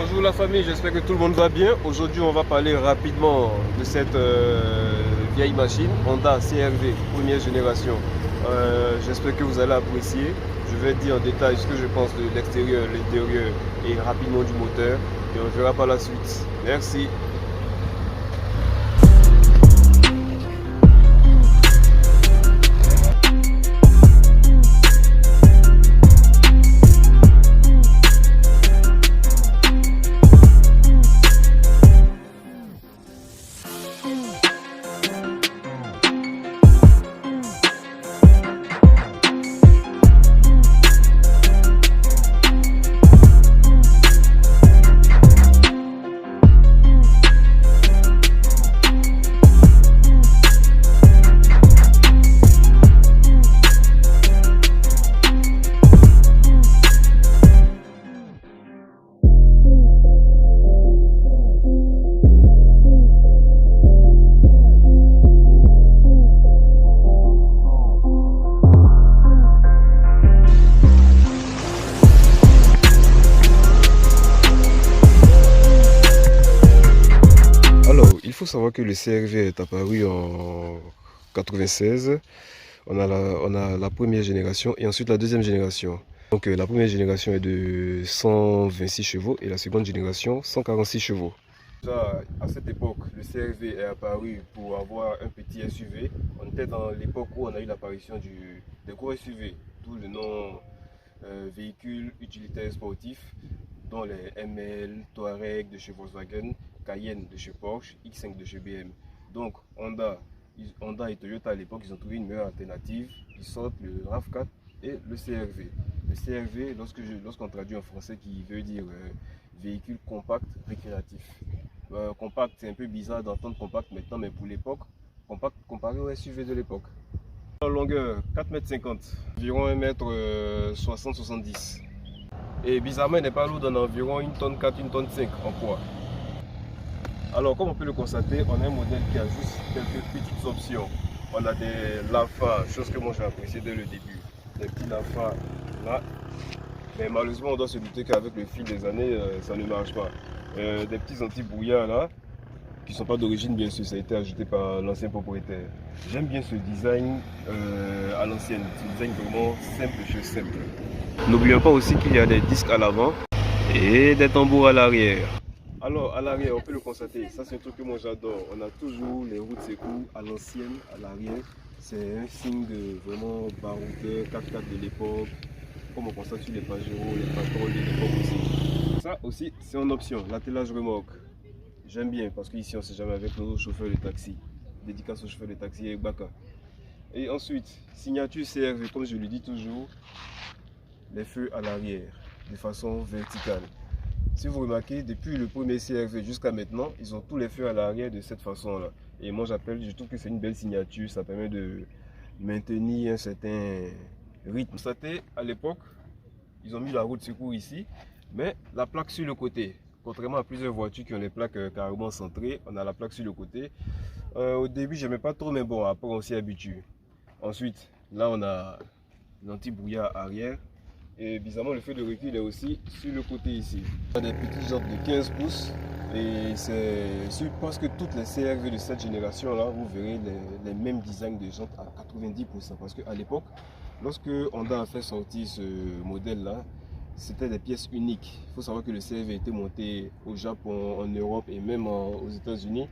Bonjour la famille, j'espère que tout le monde va bien. Aujourd'hui on va parler rapidement de cette vieille machine Honda CR-V première génération. J'espère que vous allez apprécier. Je vais dire en détail ce que je pense de l'extérieur, l'intérieur et rapidement du moteur. Et on verra par la suite. Merci. Il faut savoir que le CR-V est apparu en 96. On a la première génération et ensuite la deuxième génération. Donc la première génération est de 126 chevaux et la seconde génération 146 chevaux. Déjà, à cette époque, le CR-V est apparu pour avoir un petit SUV. On était dans l'époque où on a eu l'apparition des gros SUV, d'où le nom véhicule utilitaire sportif, dont les ML, Touareg de chez Volkswagen, Cayenne de chez Porsche, X5 de chez BM. Donc Honda et Toyota à l'époque, ils ont trouvé une meilleure alternative. Ils sortent le RAV4 et le CR-V. Le CR-V, lorsqu'on traduit en français, qui veut dire véhicule compact récréatif. Compact, c'est un peu bizarre d'entendre compact maintenant, mais pour l'époque, compact comparé au SUV de l'époque. En longueur, 4,50 m, environ 1,60 m. Et bizarrement, il n'est pas lourd, dans environ 1,4 tonne, 1,5 tonne en poids. Alors, comme on peut le constater, on a un modèle qui a juste quelques petites options. On a des LAFA, chose que moi j'ai apprécié dès le début. Des petits LAFA là. Mais malheureusement, on doit se douter qu'avec le fil des années, ça ne marche pas. Des petits anti-brouillard là, qui ne sont pas d'origine, bien sûr, ça a été ajouté par l'ancien propriétaire. J'aime bien ce design à l'ancienne, ce design vraiment simple chez simple. N'oublions pas aussi qu'il y a des disques à l'avant et des tambours à l'arrière. Alors à l'arrière, on peut le constater, ça c'est un truc que moi j'adore. On a toujours les roues de secours à l'ancienne, à l'arrière. C'est un signe de vraiment baroudeur, 4x4 de l'époque, comme on constate sur les Pajero, les Patrol de l'époque aussi. Ça aussi, c'est en option, l'attelage remorque. J'aime bien parce qu'ici on ne sait jamais avec nos chauffeurs de taxi. Dédicace aux chauffeurs de taxi avec Baka. Et ensuite, signature CR-V, comme je le dis toujours, les feux à l'arrière, de façon verticale. Si vous remarquez, depuis le premier CR-V jusqu'à maintenant, ils ont tous les feux à l'arrière de cette façon-là. Et moi je trouve que c'est une belle signature, ça permet de maintenir un certain rythme. Constatez, à l'époque, ils ont mis la roue de secours ici, mais la plaque sur le côté. Contrairement à plusieurs voitures qui ont les plaques carrément centrées, on a la plaque sur le côté. Au début, je n'aimais pas trop, mais bon, après on s'y habitue. Ensuite, là on a l'anti-brouillard arrière. Et bizarrement, le feu de recul est aussi sur le côté ici. On a des petites jantes de 15 pouces et c'est sur presque toutes les CR-V de cette génération là, vous verrez les mêmes designs de jantes à 90%. Parce qu'à l'époque, lorsque Honda a fait sortir ce modèle là, c'était des pièces uniques. Il faut savoir que le CR-V a été monté au Japon, en Europe et même aux États-Unis.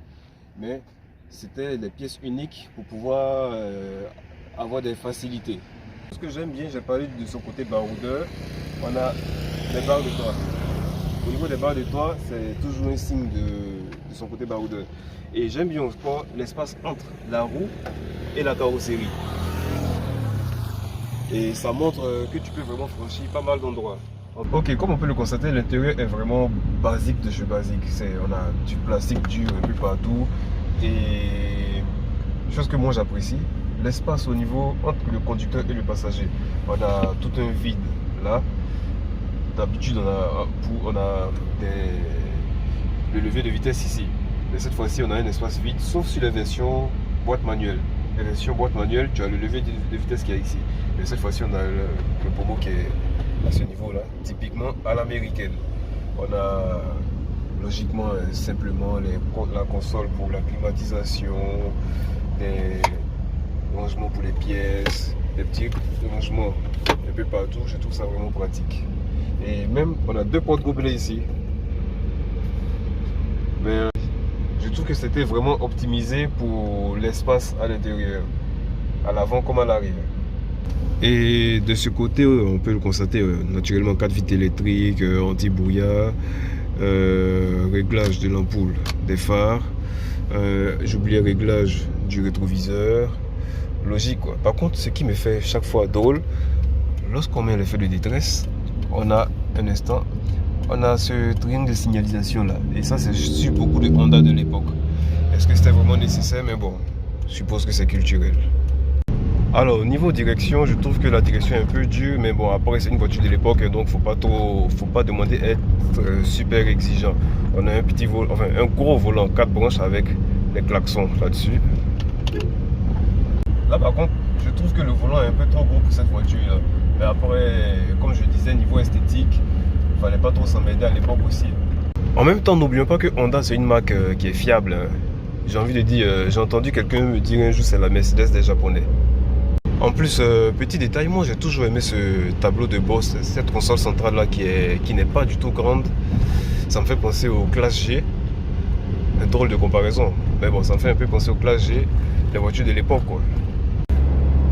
Mais c'était des pièces uniques pour pouvoir avoir des facilités. Ce que j'aime bien, j'ai parlé de son côté baroudeur, on a les barres de toit. Au niveau des barres de toit, c'est toujours un signe de son côté baroudeur. Et j'aime bien encore l'espace entre la roue et la carrosserie. Et ça montre que tu peux vraiment franchir pas mal d'endroits. Ok, comme on peut le constater, l'intérieur est vraiment basique de chez basique. On a du plastique dur un peu partout. Et chose que moi j'apprécie, l'espace au niveau entre le conducteur et le passager. On a tout un vide là. D'habitude on a le levier de vitesse ici. Mais cette fois-ci on a un espace vide, sauf sur les versions boîte manuelle. Les versions boîte manuelle, tu as le levier de vitesse qui est ici. Mais cette fois-ci on a le pommeau qui est à ce niveau là, typiquement à l'américaine. On a logiquement simplement la console pour la climatisation, des rangements pour les pièces, des petits rangements un peu partout. Je trouve ça vraiment pratique. Et même, on a deux portes gobelets ici. Mais je trouve que c'était vraiment optimisé pour l'espace à l'intérieur, à l'avant comme à l'arrière. Et de ce côté, on peut le constater, naturellement 4 vitres électriques, anti-brouillard, réglage de l'ampoule des phares, j'ai oublié réglage du rétroviseur, logique quoi. Par contre, ce qui me fait chaque fois drôle, lorsqu'on met le feu de détresse, on a un instant, on a ce triangle de signalisation là, et ça c'est sur beaucoup de Honda de l'époque. Est-ce que c'était vraiment nécessaire? Mais bon, je suppose que c'est culturel. Alors au niveau direction, je trouve que la direction est un peu dure, mais bon, après c'est une voiture de l'époque, donc faut pas demander à être super exigeant. On a un petit volant, enfin un gros volant 4 branches avec les klaxons là-dessus. Là par contre, je trouve que le volant est un peu trop gros pour cette voiture là. Mais après, comme je disais, niveau esthétique, il fallait pas trop s'emmerder à l'époque aussi. En même temps, n'oublions pas que Honda c'est une marque qui est fiable. J'ai envie de dire, j'ai entendu quelqu'un me dire un jour c'est la Mercedes des Japonais. En plus, petit détail, moi j'ai toujours aimé ce tableau de bord, cette console centrale là qui n'est pas du tout grande. Ça me fait penser au Classe G. Un drôle de comparaison. Mais bon, ça me fait un peu penser au Classe G, les voitures de l'époque quoi.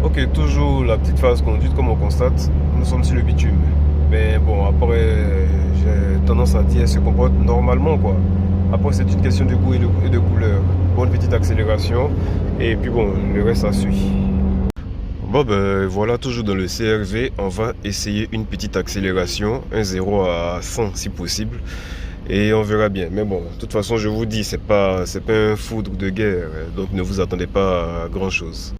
Ok, toujours la petite phase conduite comme on constate, nous sommes sur le bitume. Mais bon, après, j'ai tendance à dire qu'elle se comporte normalement quoi. Après, c'est une question de goût et de couleur. Bonne petite accélération, et puis bon, le reste ça suit. Bon ben voilà, toujours dans le CRV, on va essayer une petite accélération, un 0 à 100 si possible, et on verra bien. Mais bon, de toute façon je vous dis, c'est pas un foudre de guerre, donc ne vous attendez pas à grand chose.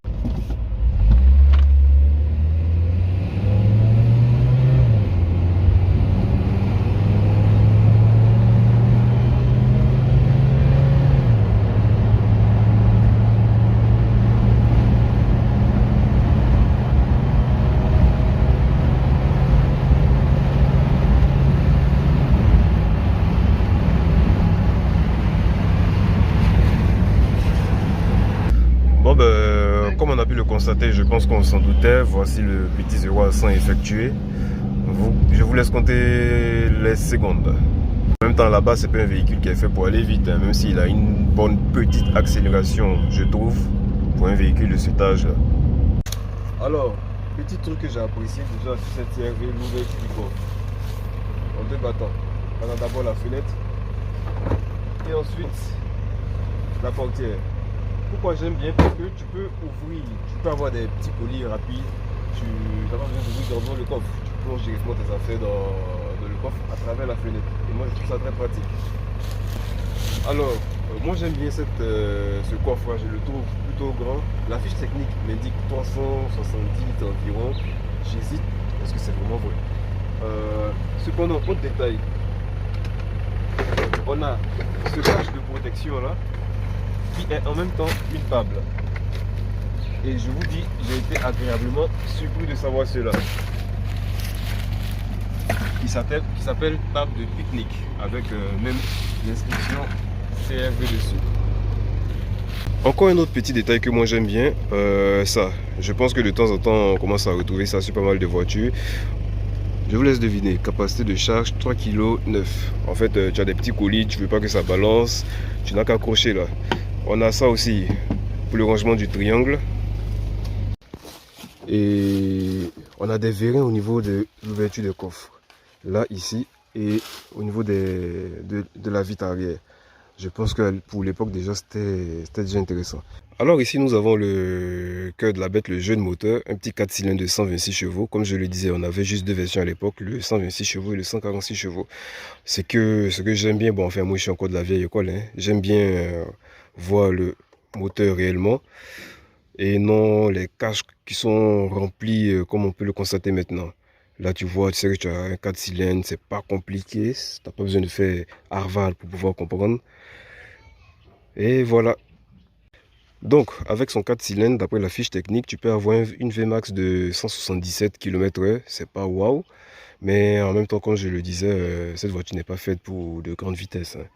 Bon ben, comme on a pu le constater, je pense qu'on s'en doutait, voici le petit 0 à 100 effectué. Je vous laisse compter les secondes. En même temps, là-bas, c'est pas un véhicule qui est fait pour aller vite, hein, même s'il a une bonne petite accélération, je trouve, pour un véhicule de cet âge-là. Alors, petit truc que j'ai apprécié déjà sur cette CRV, l'ouverture du coffre. En deux battants. On a d'abord la fenêtre et ensuite la portière. Pourquoi j'aime bien? Parce que tu peux ouvrir, tu peux avoir des petits colis rapides, tu n'as pas besoin d'ouvrir le coffre, tu plonges directement tes affaires dans le coffre à travers la fenêtre. Et moi je trouve ça très pratique. Alors, moi j'aime bien ce coffre, je le trouve plutôt grand. La fiche technique m'indique 370 litres environ. J'hésite, est-ce que c'est vraiment vrai? Cependant, autre détail, on a ce cache de protection là, qui est en même temps une table. Et je vous dis, j'ai été agréablement surpris de savoir cela. Qui s'appelle table de pique-nique, avec même l'inscription CRV dessus. Encore un autre petit détail que moi j'aime bien, ça. Je pense que de temps en temps on commence à retrouver ça sur pas mal de voitures. Je vous laisse deviner, capacité de charge 3,9 kg. En fait, tu as des petits colis, tu veux pas que ça balance, tu n'as qu'à accrocher là. On a ça aussi pour le rangement du triangle. Et on a des vérins au niveau de l'ouverture des coffres. Là, ici, et au niveau de la vitre arrière. Je pense que pour l'époque déjà, c'était déjà intéressant. Alors ici, nous avons le cœur de la bête, le jeune moteur. Un petit 4 cylindres de 126 chevaux. Comme je le disais, on avait juste deux versions à l'époque, le 126 chevaux et le 146 chevaux. Ce que j'aime bien, bon, enfin moi je suis encore de la vieille école, hein. J'aime bien voir le moteur réellement et non les caches qui sont remplis comme on peut le constater maintenant. Là tu vois, tu sais que tu as un 4 cylindres, c'est pas compliqué, tu n'as pas besoin de faire Harvard pour pouvoir comprendre. Et voilà. Donc avec son 4 cylindres, d'après la fiche technique, tu peux avoir une Vmax de 177 km/h, c'est pas waouh, Mais en même temps, comme je le disais, cette voiture n'est pas faite pour de grandes vitesses, hein.